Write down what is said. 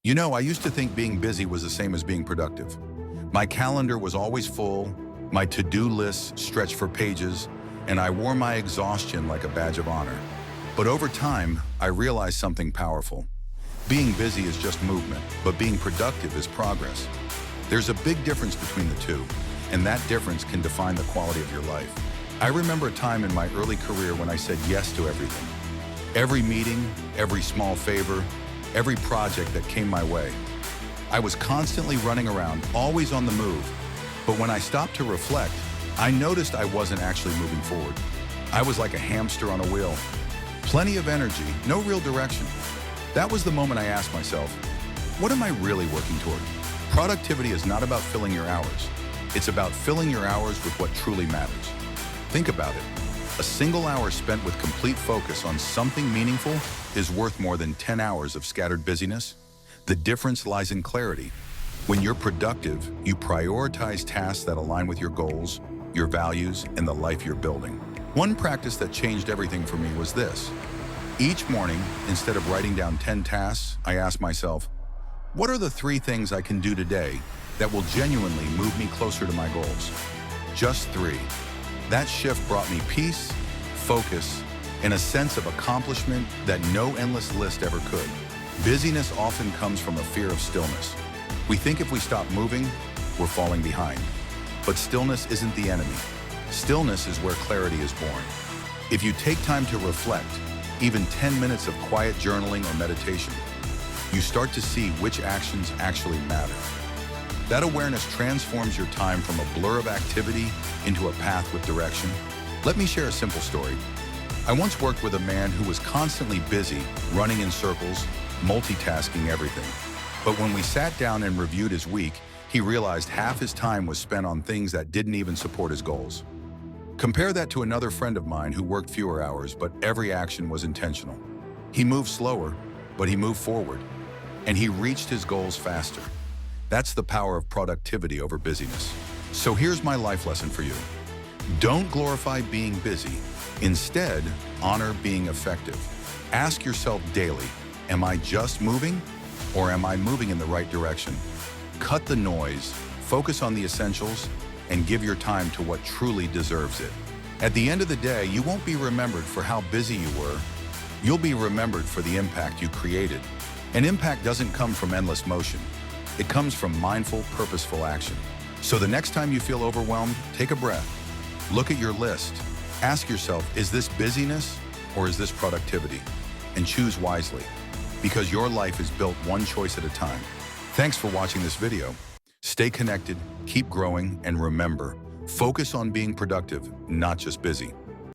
I used to think being busy was the same as being productive. My calendar was always full, my to-do lists stretched for pages, and I wore my exhaustion like a badge of honor. But over time, I realized something powerful. Being busy is just movement, but being productive is progress. There's a big difference between the two, and that difference can define the quality of your life. I remember a time in my early career when I said yes to everything. Every meeting, every small favor, every project that came my way. I was constantly running around, always on the move. But when I stopped to reflect, I noticed I wasn't actually moving forward. I was like a hamster on a wheel. Plenty of energy, no real direction. That was the moment I asked myself, what am I really working toward? Productivity is not about filling your hours. It's about filling your hours with what truly matters. Think about it. A single hour spent with complete focus on something meaningful is worth more than 10 hours of scattered busyness. The difference lies in clarity. When you're productive, you prioritize tasks that align with your goals, your values, and the life you're building. One practice that changed everything for me was this. Each morning, instead of writing down 10 tasks, I ask myself, what are the 3 things I can do today that will genuinely move me closer to my goals? Just 3. That shift brought me peace, focus, and a sense of accomplishment that no endless list ever could. Busyness often comes from a fear of stillness. We think if we stop moving, we're falling behind. But stillness isn't the enemy. Stillness is where clarity is born. If you take time to reflect, even 10 minutes of quiet journaling or meditation, you start to see which actions actually matter. That awareness transforms your time from a blur of activity into a path with direction. Let me share a simple story. I once worked with a man who was constantly busy, running in circles, multitasking everything. But when we sat down and reviewed his week, he realized half his time was spent on things that didn't even support his goals. Compare that to another friend of mine who worked fewer hours, but every action was intentional. He moved slower, but he moved forward, and he reached his goals faster. That's the power of productivity over busyness. So here's my life lesson for you. Don't glorify being busy. Instead, honor being effective. Ask yourself daily, am I just moving, or am I moving in the right direction? Cut the noise, focus on the essentials, and give your time to what truly deserves it. At the end of the day, you won't be remembered for how busy you were. You'll be remembered for the impact you created. And impact doesn't come from endless motion. It comes from mindful, purposeful action. So the next time you feel overwhelmed, take a breath. Look at your list. Ask yourself, is this busyness or is this productivity? And choose wisely, because your life is built one choice at a time. Thanks for watching this video. Stay connected, keep growing, and remember, focus on being productive, not just busy.